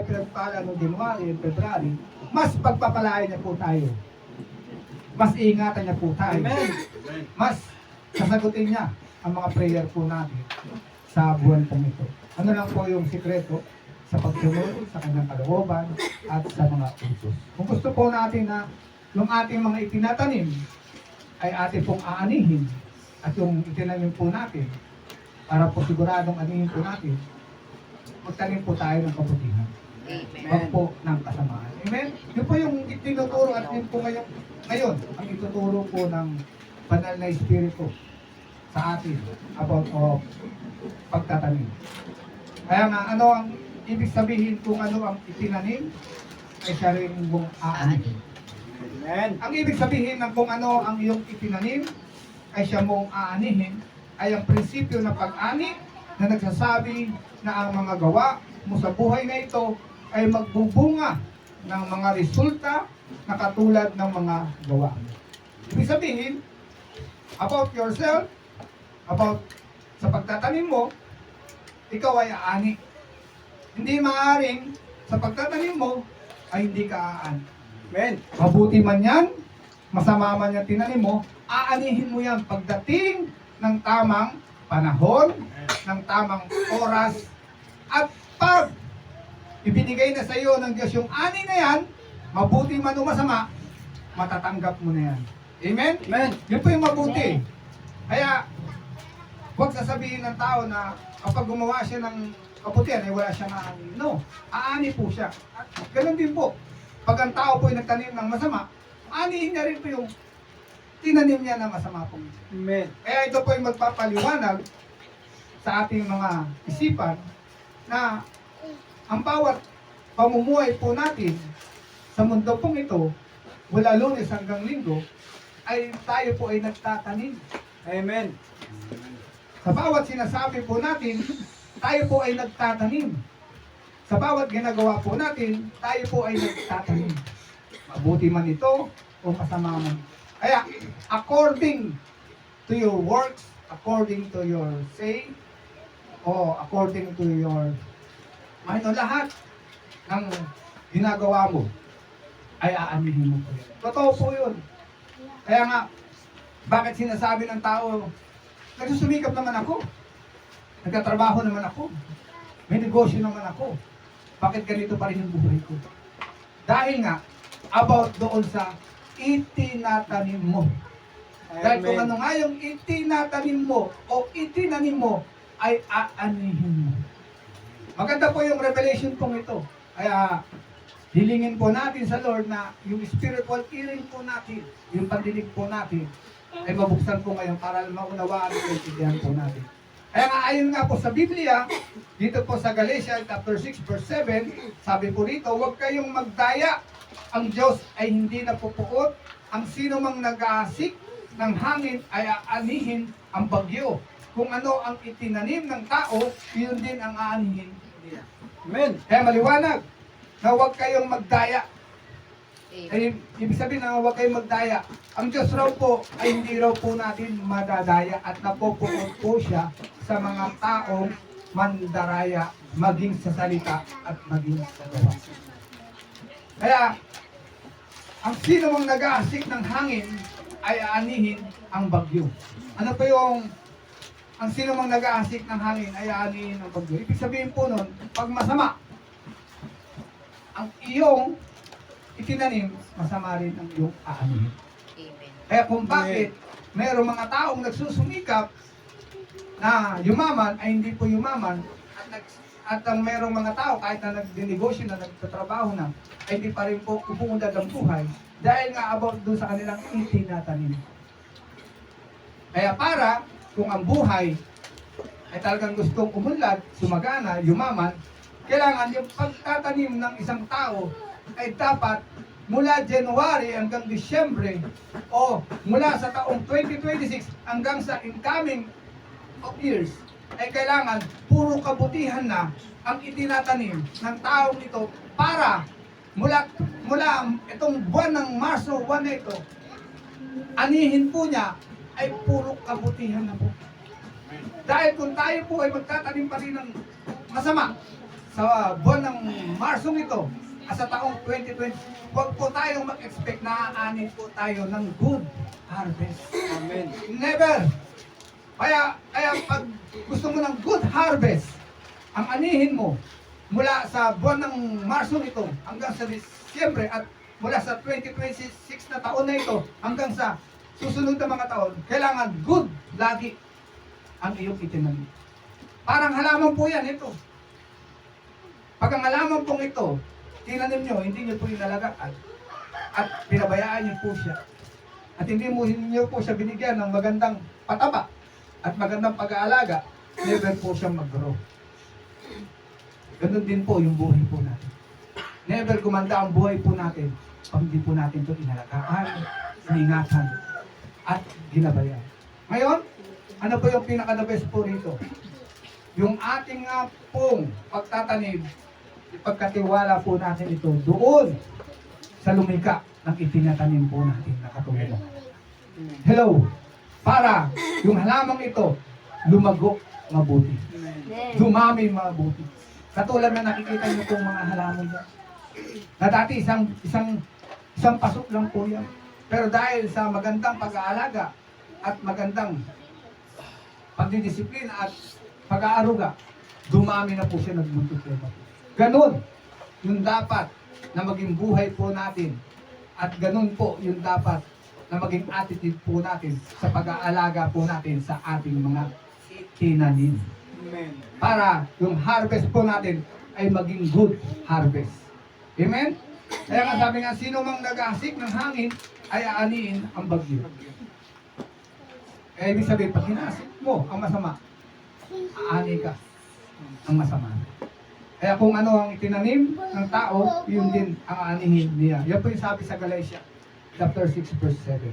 pinagpala noong January, February, mas pagpapalain niya po tayo. Mas iingatan niya po tayo. Amen. Mas sasagutin niya ang mga prayer po natin sa buwan pong ito. Ano lang po yung sikreto sa pagsunod sa kanyang kalooban at sa mga usos. Kung gusto po natin na yung ating mga itinatanim ay ating pong aanihin at yung itinanim po natin para po siguradong anihin po natin, magtanim po tayo ng kabutihan. Wag po ng kasamaan. Amen? Yun po yung itinuturo at yun po ngayon ang ituturo po ng banal na Espiritu sa atin about pagtatanim. Kaya nga, ano ang ibig sabihin kung ano ang itinanim ay siya rin mong aanihin. Amen. Ang ibig sabihin ng kung ano ang iyong itinanim ay siya mong aanihin ay ang prinsipyo ng pag-ani na nagsasabi na ang mga gawa mo sa buhay na ito ay magbubunga ng mga resulta na katulad ng mga gawa mo. Ibig sabihin, about yourself, about sa pagtatanim mo, ikaw ay aani. Hindi maaaring sa pagtatanim mo ay hindi ka aani. Amen. Mabuti man yan, masama man yan tinanim mo, aanihin mo yan pagdating ng tamang panahon, ng tamang oras, at pag ibinigay na sa iyo ng Diyos yung ani na yan, mabuti man o masama, matatanggap mo na yan. Amen? Amen. Yun po yung mabuti. Kaya, huwag sasabihin ng tao na kapag gumawa siya ng kabutihan, ay wala siyang aani. No, aani po siya. At ganun din po. Pag ang tao po ay nagtanim ng masama, aanihin niya rin po yung tinanim niya na masama po. Amen. Kaya ito po yung magpapaliwanag sa ating mga isipan na ang bawat pamumuhay po natin sa mundo pong ito, mula Lunes hanggang Linggo, ay tayo po ay nagtatanim. Amen. Sa bawat sinasabi po natin, tayo po ay nagtatanim. Sa bawat ginagawa po natin, tayo po ay nagtatanim. Mabuti man ito o masama man. Kaya, according to your works, according to your say, o according to your lahat ng ginagawa mo, ay aanihin mo po yun. Totoo po yun. Kaya nga, bakit sinasabi ng tao, nagsusumikap naman ako, nagtatrabaho naman ako, may negosyo naman ako, bakit ganito pa rin yung buhay ko? Dahil nga, about doon sa itinatanim mo. Dahil kung ano nga yung itinatanim mo o itinanim mo, ay aanihin mo. Maganda po yung revelation pong ito. Kaya, hilingin po natin sa Lord na yung spiritual hearing po natin, yung pandinig po natin, ay mabuksan po ngayon para maunawaan at maintindihan po natin. Kaya nga, ayon nga po sa Biblia, dito po sa Galatians chapter 6 verse 7, sabi po rito, huwag kayong magdaya. Ang Diyos ay hindi napupuot. Ang sino mang nag-aasik ng hangin ay aanihin ang bagyo. Kung ano ang itinanim ng tao, yun din ang aanihin niya. Amen. Kaya maliwanag na huwag kayong magdaya. Ay, ibig sabihin na huwag kayong magdaya. Ang Diyos raw po ay hindi raw po natin madadaya at napupuot po siya sa mga taong mandaraya, maging sa salita at maging sa gawa. Kaya, ang sino mang nag-aasik ng hangin ay aanihin ang bagyo. Ano po yung ang sino mang nag-aasik ng hangin ay aanihin ang bagyo? Ibig sabihin po nun, pag masama, ang iyong itinanim, masama rin ang iyong aanihin. Kaya kung bakit mayroong mga taong nagsusumikap na yumaman ay hindi po yumaman at ang mayroong mga tao kahit na nagdinegosyo na nagtatrabaho na ay hindi pa rin po upunggad ang buhay dahil nga about doon sa kanilang itinatanim. Kaya para kung ang buhay ay talagang gustong umunlad, sumagana, yumaman, kailangan yung pagtatanim ng isang tao ay dapat mula January hanggang Disyembre o mula sa taong 2026 hanggang sa incoming of years ay kailangan puro kabutihan na ang itinatanim ng taong ito para mula itong buwan ng Marso, buwan na ito, anihin po niya ay puro kabutihan na po. Dahil kung tayo po ay magtatanim pa rin ng masama sa buwan ng Marsong ito, sa taong 2020, huwag po tayong mag-expect na aanin po tayo ng good harvest. Amen. Never! Kaya pag gusto mo ng good harvest, ang anihin mo mula sa buwan ng Marso ito hanggang sa Disyembre at mula sa 2026 na taon na ito hanggang sa susunod na mga taon, kailangan good lagi ang iyong itinanim. Parang halaman po yan ito. Pag ang halaman pong ito, tinanim nyo, hindi nyo po inalagaan at pinabayaan nyo po siya. At hindi nyo po siya binigyan ng magandang pataba at magandang pag-aalaga, never po siyang mag-grow. Ganun din po yung buhay po natin. Never gumanda ang buhay po natin pag hindi po natin ito inalagaan, iningatan, at ginabayan. Ngayon, ano po yung pinaka-the best po rito? Yung ating nga pong pagtatanim, ipagkatiwala po natin ito doon sa lumika ng itinatanim po natin na katulad. Hello! Para yung halamang ito lumago mabuti. Dumami mabuti. Katulad na nakikita niyo pong mga halaman dyan. Na dati isang pasok lang po yan. Pero dahil sa magandang pag-aalaga at magandang pagdidisiplina at pag-aaruga, dumami na po siya, nagmultiply na po. Ganun yung dapat na maging buhay po natin. At ganun po yung dapat na maging attitude po natin sa pag-aalaga po natin sa ating mga tinanim. Amen. Para yung harvest po natin ay maging good harvest. Amen? Kaya nga sabi nga, sino mang nag-aasik ng hangin ay aaniin ang bagyo. Eh, ibig sabihin, pag hinaasik mo ang masama, aani ka ang masama. Kaya kung ano ang itinanim ng tao, yun din ang aanihin niya. Yan po yung sabi sa Galatia, chapter 6, verse 7.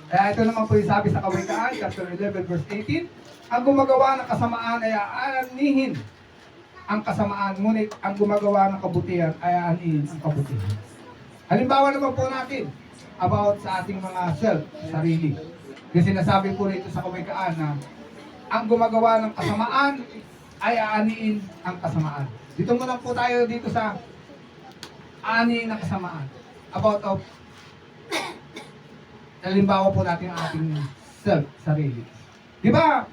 Kaya ito naman po yung sabi sa Kawikaan, chapter 11, verse 18. Ang gumagawa ng kasamaan ay aanihin ang kasamaan, ngunit ang gumagawa ng kabutihan ay aanihin ang kabutihan. Halimbawa naman po natin about sa ating mga self, sarili. Kasi sinasabi po rito sa Kawikaan na ang gumagawa ng kasamaan ay aanihin ang kasamaan. Dito muna po tayo dito sa aanihin ang kasamaan. About of halimbawa po natin ang ating self, sarili. Di ba?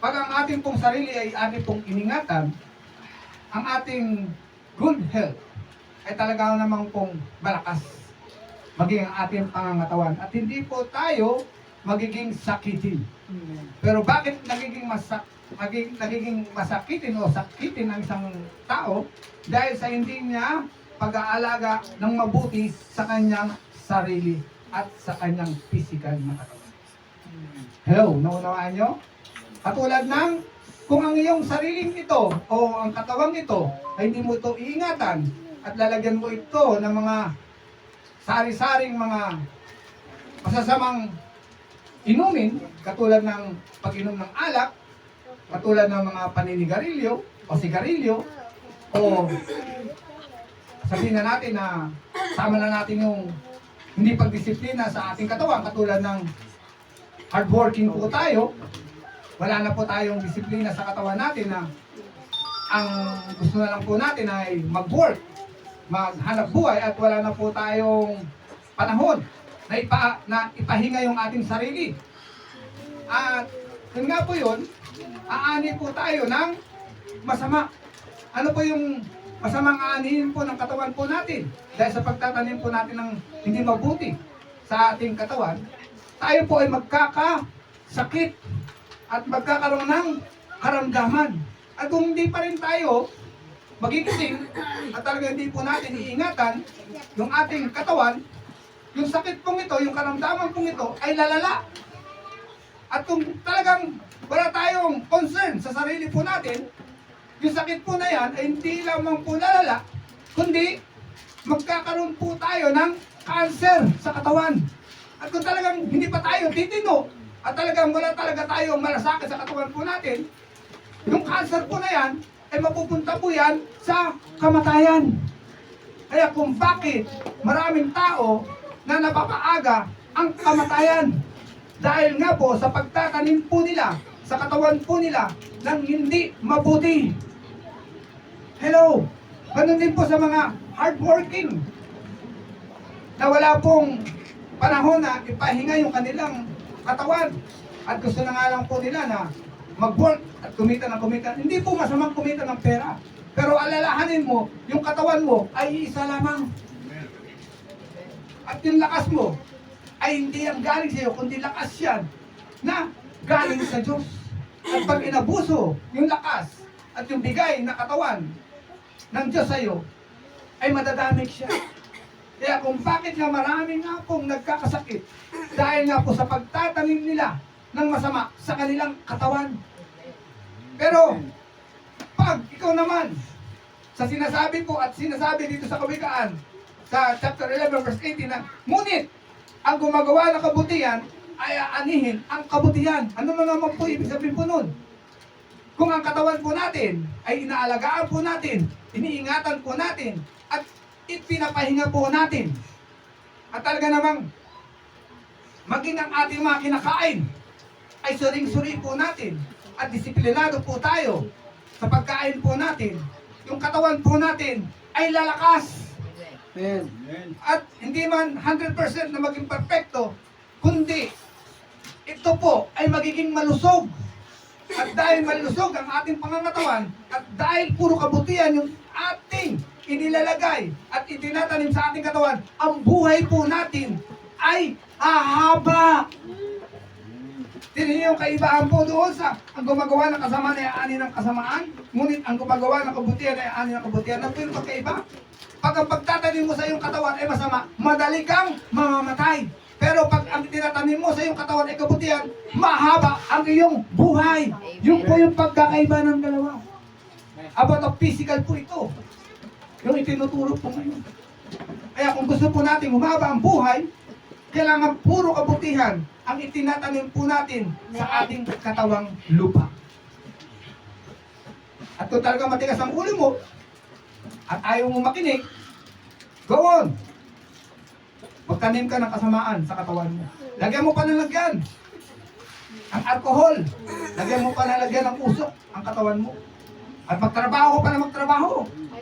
Pag ang ating pong sarili ay ating pong iningatan, ang ating good health ay talaga namang pong malakas maging ang ating pangangatawan. At hindi po tayo magiging sakitin. Pero bakit nagiging masakitin o sakitin ang isang tao? Dahil sa hindi niya pag-aalaga ng mabuti sa kanyang sarili at sa kanyang physical na katawan. Hello, naunawaan nyo? Katulad ng kung ang iyong sariling ito o ang katawang ito ay hindi mo ito iingatan at lalagyan mo ito ng mga sari-saring mga masasamang inumin, katulad ng pag-inom ng alak, katulad ng mga paninigarilyo o sigarilyo, o sabihin na natin na sama na natin yung hindi pagdisiplina sa ating katawan, katulad ng hardworking po tayo, wala na po tayong disiplina sa katawan natin na ang gusto na lang po natin ay mag-work, maghanap buhay at wala na po tayong panahon na ipahinga yung ating sarili. At yun nga po yun, aani po tayo ng masama. Ano po yung masamang aanihin po ng katawan po natin? Dahil sa pagtatanim po natin ng hindi mabuti sa ating katawan, tayo po ay magkakasakit at magkakaroon ng karamdaman. At kung hindi pa rin tayo magigising at talaga hindi po natin iingatan yung ating katawan, yung sakit pong ito, yung karamdaman pong ito ay lalala. At kung talagang wala tayong concern sa sarili po natin, yung sakit po na yan ay hindi lamang po lalala, kundi magkakaroon po tayo ng cancer sa katawan. At kung talagang hindi pa tayo titino, at talagang wala talaga tayong malasakit sa katawan po natin, yung cancer po na yan, ay mapupunta po yan sa kamatayan. Kaya kung bakit maraming tao na napapaaga ang kamatayan, dahil nga po sa pagtatanim po nila, sa katawan po nila, ng hindi mabuti. Hello! Ganun din po sa mga hardworking na wala pong panahon na ipahinga yung kanilang katawan. At gusto na nga lang po nila na mag-work at kumita ng kumita. Hindi po masamang kumita ng pera. Pero alalahanin mo, yung katawan mo ay isa lamang. At yung lakas mo ay hindi yan galing sa iyo, kundi lakas yan na galing sa Diyos. At pag inabuso yung lakas at yung bigay na katawan ng Diyos sa iyo, ay madadamig siya. Kaya kung bakit nga marami nga pong nagkakasakit, dahil nga po sa pagtatanim nila ng masama sa kanilang katawan. Pero, pag ikaw naman, sa sinasabi ko at sinasabi dito sa Kawikaan, sa chapter 11 verse 18 na, ngunit, ang gumagawa ng kabutihan ay aanihin ang kabutihan. Ano na naman po ibig sabihin po nun? Kung ang katawan po natin ay inaalagaan po natin, iniingatan po natin, at ipinapahinga po natin, at talaga namang maging ang ating mga kinakain ay suring-suri po natin at disiplinado po tayo sa pagkain po natin, yung katawan po natin ay lalakas. Amen. Amen. At hindi man 100% na maging perfecto, kundi ito po ay magiging malusog. At dahil malusog ang ating pangangatawan, at dahil puro kabutihan yung ating inilalagay at itinatanim sa ating katawan, ang buhay po natin ay hahaba. Tingnan niyo yung kaibahan po doon sa ang gumagawa ng kasamaan ay ani ng kasamaan, ngunit ang gumagawa ng kabutihan ay ani ng kabutihan. Ano po yung pagkaiba? Pag ang pagtatanim mo sa iyong katawan ay masama, madali kang mamamatay. Pero pag ang tinatanim mo sa iyong katawan ay kabutihan, mahaba ang iyong buhay. Yung po yung pagkakaiba ng dalawa. About of physical po ito. Yung itinuturo po ngayon. Kaya kung gusto po natin humaba ang buhay, kailangan puro kabutihan ang itinatanim po natin sa ating katawang lupa. At kung talaga matigas ang ulo mo, at ayaw mo makinig, go on. Magtanim ka ng kasamaan sa katawan mo. Lagyan mo pa ng lagyan. Ang alcohol, lagyan mo pa ng lagyan ng usok ang katawan mo. At magtrabaho ka pa na magtrabaho.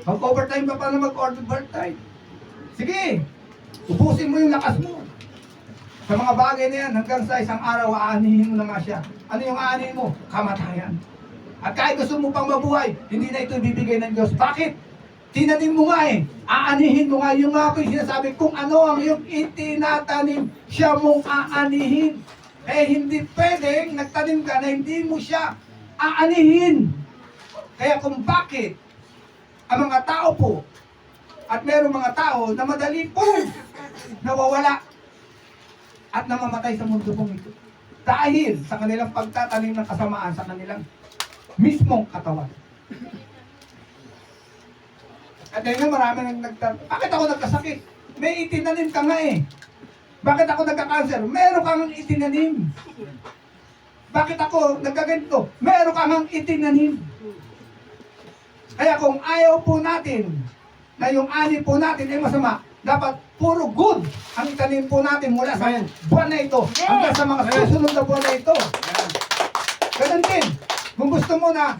Mag-overtime ka pa na mag-overtime. Sige, ubusin mo yung lakas mo. Sa mga bagay na yan, hanggang sa isang araw, aanihin mo na nga siya. Ano yung aanihin mo? Kamatayan. At kahit gusto mo pang mabuhay, hindi na ito ibibigay ng Diyos. Bakit? Tinanim mo nga eh. Aanihin mo nga. Yung nga ko yung sinasabi, kung ano ang iyong itinatanim, siya mong aanihin. Eh hindi pwedeng nagtanim ka na hindi mo siya aanihin. Kaya kung bakit ang mga tao po, at merong mga tao na madali pong nawawala at namamatay sa mundo pong ito. Dahil sa kanilang pagtatanim ng kasamaan sa kanilang mismong katawan. At ngayon marami nang bakit ako nagkasakit? May itinanim ka nga eh. Bakit ako nagka-cancer? Meron kang itinanim. Bakit ako nagkaganito? Meron kang itinanim. Kaya kung ayaw po natin na yung ani po natin ay masama, dapat puro good ang itanim po natin mula sa buwan na ito hanggang sa mga susunod na buwan na ito. Ganun din, kung gusto mo na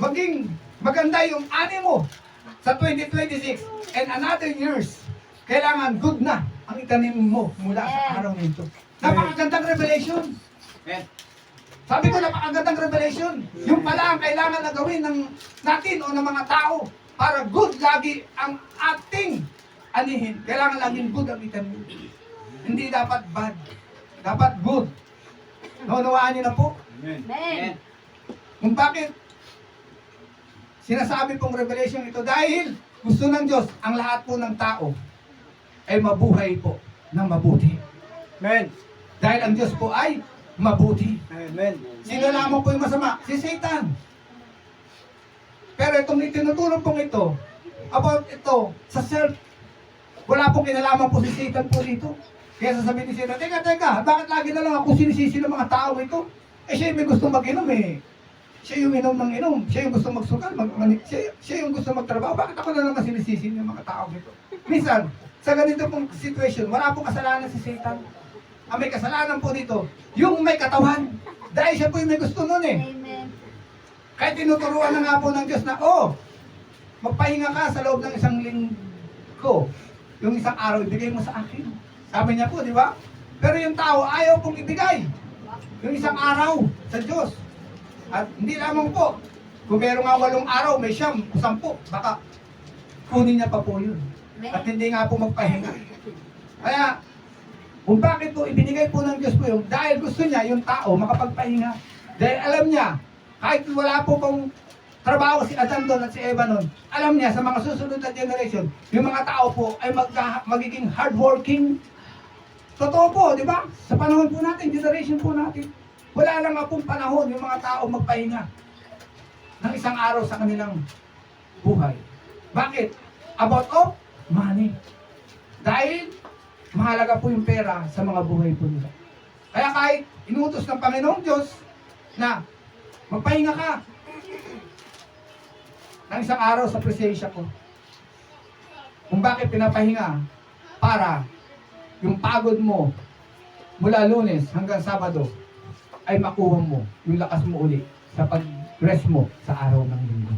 maging maganda yung ani mo sa 2026 and another years, kailangan good na ang itanim mo mula sa araw na ito. Napakagandang revelation. Sabi ko, napakagandang revelation. Yung pala ang kailangan na gawin ng natin o ng mga tao para good lagi ang ating anihin. Kailangan laging good ang itanim. Hindi dapat bad. Dapat good. Naunawaan niyo na po? Amen. Kung bakit sinasabi pong revelation ito, dahil gusto ng Diyos ang lahat po ng tao ay mabuhay po ng mabuti. Amen. Dahil ang Diyos po ay mabuti. Amen. Sino lamang po yung masama? Si Satan. Pero itong itinutulong pong ito, about ito, sa self, wala pong kinalaman po si Satan po dito. Kaya sasabihin ni Satan, teka, bakit lagi na lang ako sinisisi ng mga tao ito? Eh siya yung may gusto mag-inom eh. Siya yung inom ng inom. Siya yung gusto magsugal. Siya yung gusto magtrabaho. Bakit ako na naman sinisisi ng mga tao ito? Minsan, sa ganito pong situation, wala pong kasalanan si Satan. Ang may kasalanan po dito, yung may katawan. Dahil siya po yung may gusto nun eh. Amen. Kahit tinuturuan na nga po ng Diyos na, magpahinga ka sa loob ng isang linggo. Yung isang araw, ibigay mo sa akin. Sabi niya po, di ba? Pero yung tao, ayaw pong ibigay. Yung isang araw sa Diyos. At hindi lamang po, kung meron nga 8 araw, may 10, baka kunin niya pa po yun. At hindi nga po magpahinga. Kaya, kung bakit po ibinigay po ng Diyos po yung, dahil gusto niya yung tao makapagpahinga. Dahil alam niya, kahit wala po pong trabaho si Adan doon at si Eva noon, alam niya sa mga susunod na generation, yung mga tao po ay magiging hardworking. Totoo po, di ba? Sa panahon po natin, generation po natin, wala lang nga pong panahon yung mga tao magpahinga ng isang araw sa kanilang buhay. Bakit? About of money. Dahil mahalaga po yung pera sa mga buhay po nila. Kaya kahit inutos ng Panginoong Diyos na magpahinga ka ng isang araw sa presensya ko. Kung bakit pinapahinga? Para yung pagod mo mula Lunes hanggang Sabado ay makuha mo yung lakas mo uli sa pag-rest mo sa araw ng linggo.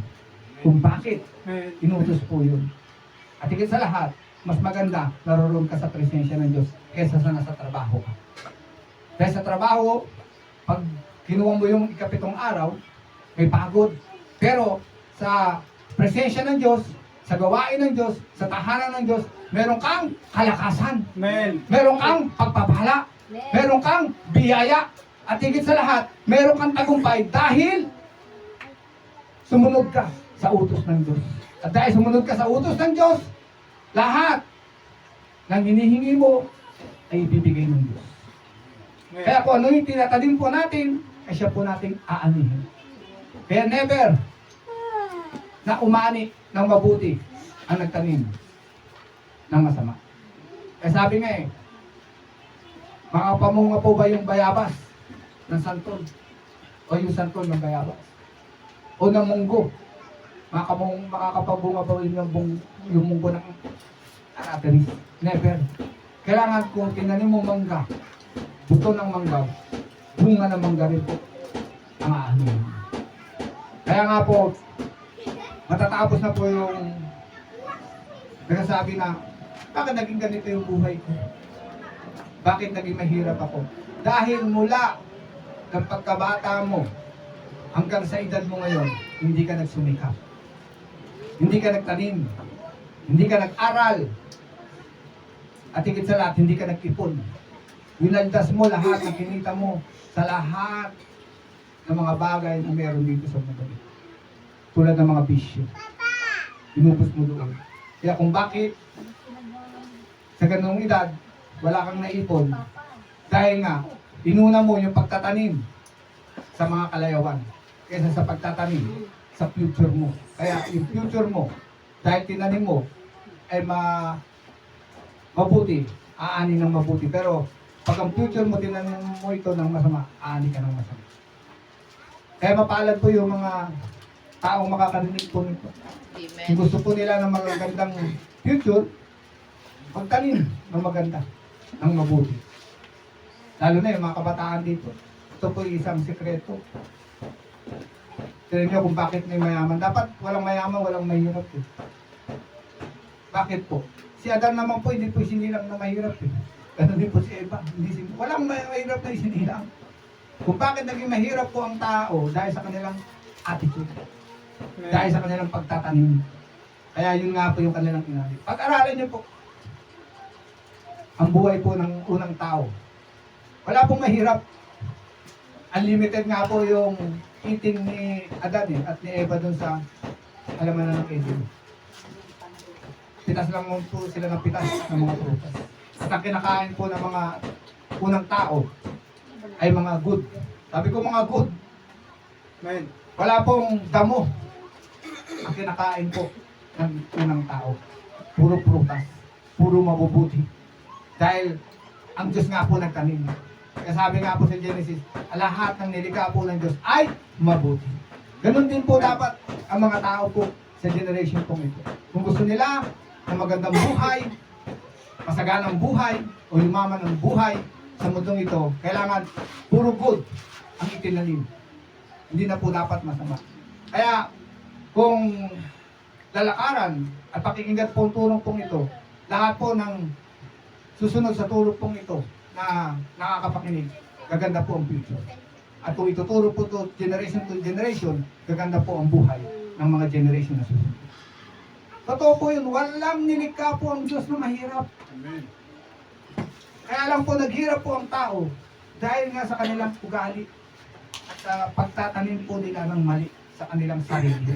Kung bakit inutos po yun. At higit sa lahat, mas maganda naroon ka sa presensya ng Diyos kaysa sa nasa trabaho ka. Dahil sa trabaho, pag kinuha mo yung 7 araw, may pagod. Pero sa presensya ng Diyos, sa gawain ng Diyos, sa tahanan ng Diyos, meron kang kalakasan. Amen. Meron kang pagpapala. Meron kang biyaya. At higit sa lahat, meron kang tagumpay dahil sumunod ka sa utos ng Diyos. At dahil sumunod ka sa utos ng Diyos, lahat ng hinihingi mo ay ibibigay ng Diyos. Kaya kung ano yung tinatanim po natin, ay siya po nating aanihin. Kaya never na umani ng mabuti ang nagtanim ng masama. Kaya sabi nga makapamunga po ba yung bayabas ng santol? O yung santol ng bayabas? O ng munggo? Makakapabunga ba yung munggo ng aratilis? Never. Kailangan kung tinanim mo mangga, buto ng mangga, bunga ng mangga rin po ang aanin. Kaya nga po, matatapos na po yung nagsasabi na, bakit naging ganito yung buhay ko? Bakit naging mahirap ako? Dahil mula ng pagkabata mo hanggang sa edad mo ngayon, hindi ka nagsumikap. Hindi ka nagtanim. Hindi ka nag-aral. At higit sa lahat, hindi ka nag-ipon. Winaldas mo lahat ng kinita mo sa lahat ng mga bagay na meron dito sa mundo. Tulad ng mga bisyo. Inubos mo doon. Kaya kung bakit sa ganung edad, wala kang naipon, dahil nga, inuna mo yung pagtatanim sa mga kalayawan kaysa sa pagtatanim sa future mo. Kaya yung future mo, dahil tinanim mo, ay mabuti, aani ng mabuti. Pero pag ang future mo, tinanim mo ito ng masama, aani ka ng masama. Kaya mapalad po yung mga taong makakarinig po nito. Kung gusto po nila ng magandang future, magtanim ng maganda, ng mabuti. Lalo na yung mga kabataan dito. Ito po isang sekreto. Tignan nyo kung bakit may mayaman. Dapat walang mayaman, walang mahirap eh. Bakit po? Si Adan naman po, hindi po sinilang na mahirap eh. Ganun din po si Eva. Walang mahirap na isinilang. Kung bakit naging mahirap po ang tao dahil sa kanilang attitude. Dahil sa kanilang pagtatanim. Kaya yun nga po yung kanilang inali. Pag-aralan nyo po ang buhay po ng unang tao. Wala pong mahirap. Unlimited nga po yung eating ni Adan at ni Eva dun sa halamanan ng Eden. Pitas lang po sila ng pitas ng mga prutas. At ang kinakain po ng mga unang tao ay mga good. Sabi ko mga good. Amen. Wala pong damo ang kinakain po ng unang tao. Puro prutas. Puro mabubuti. Dahil ang Diyos nga po nagtanim. Kaya sabi nga po sa Genesis, lahat ng nilikha po ng Diyos ay mabuti. Ganun din po dapat ang mga tao po sa generation po ito. Kung gusto nila ng magandang buhay, masaganang buhay, o yumaman ng buhay sa mundong ito, kailangan puro good ang itinanim. Hindi na po dapat masama. Kaya kung lalakaran at pakikinggan po ang tulong pong ito, lahat po ng susunod sa tulong pong ito na nakakapakinig, gaganda po ang future. At kung ituturo po to generation, gaganda po ang buhay ng mga generation na susunod. Totoo po yun, walang nilikha po ang Diyos na mahirap. Amen. Kaya lang po naghirap po ang tao dahil nga sa kanilang ugali at sa pagtatanim po nila ng mali sa kanilang sarili.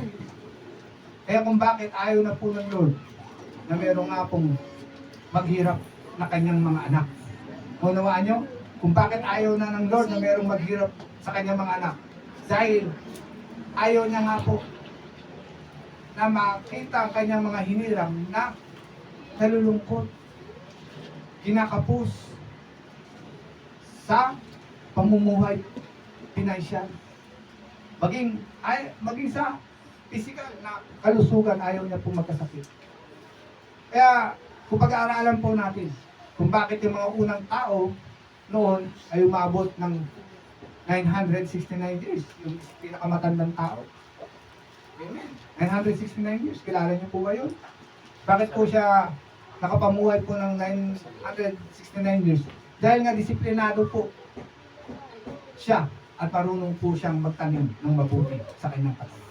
Kaya kung bakit ayaw na po ng Lord na meron nga pong maghirap na kanyang mga anak. Unawaan nyo? Kung bakit ayaw na ng Lord na merong maghirap sa kanyang mga anak. Dahil ayaw niya nga po na makita ang kanyang mga hiniram na nalulungkot, kinakapos sa pamumuhay pinansyal. Maging sa physical na kalusugan, ayaw niya po magkasakit. Kaya kung pag-aaralan po natin kung bakit yung mga unang tao noon ay umabot ng 969 years, yung pinakamatandang tao. Amen. 969 years, kilala niyo po ba yun? Bakit po siya nakapamuhay po ng 969 years? Dahil nga disiplinado po siya at marunong po siyang magtanim ng mabuti sa kanyang katawan.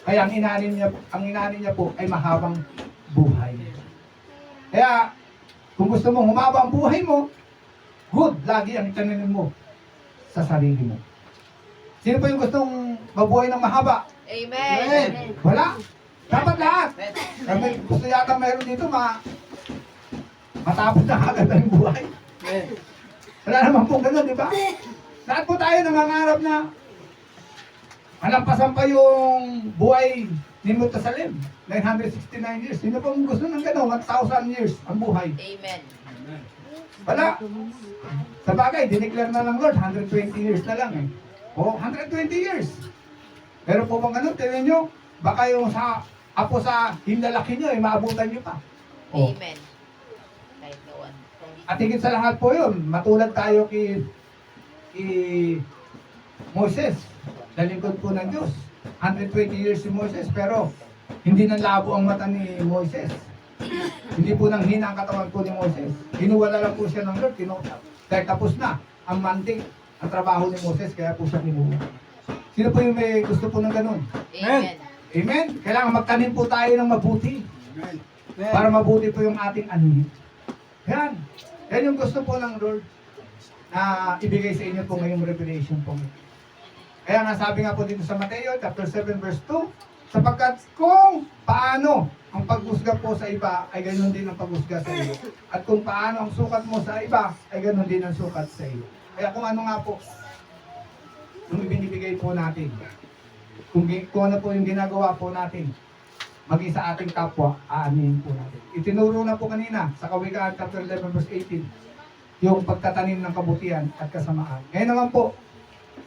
Kaya ang inanin niya po ay mahabang buhay. Kaya kung gusto mong humaba ang buhay mo, good, lagi ang itananin mo sa sarili mo. Sino po yung gustong mabuhay ng mahaba? Amen. Wala. Dapat lahat. Kami, gusto yata mayroon dito matapos na agad ang buhay. Wala naman pong gano'n, di ba? Lahat po tayo nangangarap na malampasan pa yung buhay ni Mutasalim. 969 years. Sino pong gusto ng gano'n? 1,000 years ang buhay. Amen. Wala. Sa bagay, dineclare na ng Lord, 120 years na lang eh. O, 120 years. Pero po bang ano, tingnan nyo, baka yung sa hinlalaki nyo, maabutan nyo pa. O. Amen. Kahit noon. At higit sa lahat po yun, matulad tayo kay Moses, nalingkod po ng Diyos. 120 years si Moses, pero hindi nalabo ang mata ni Moses. Hindi po nang hina ang katawan po ni Moses. Kinuwala lang po siya ng Lord, dahil tapos na ang mantik, ang trabaho ni Moses, kaya po siya kinuha. Sino po yung may gusto po ng ganun? Amen. Amen? Kailangan magtanim po tayo ng mabuti Amen. para mabuti po yung ating ani. Yan. Yan yung gusto po ng Lord na ibigay sa inyo po ngayong revelation po. Kaya nga sabi nga po dito sa Mateo chapter 7 verse 2, sapagkat kung paano ang paghusga po sa iba ay ganoon din ang paghusga sa iyo. At kung paano ang sukat mo sa iba ay ganoon din ang sukat sa iyo. Kaya kung ano nga po yung ibinibigay po natin, kung ano po yung ginagawa po natin, maging sa ating kapwa, aanin po natin. Itinuro na po kanina sa Kawikaan chapter 11 verse 18, yung pagtatanim ng kabutihan at kasamaan. Ngayon naman po,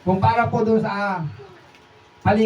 kung para po doon sa paligid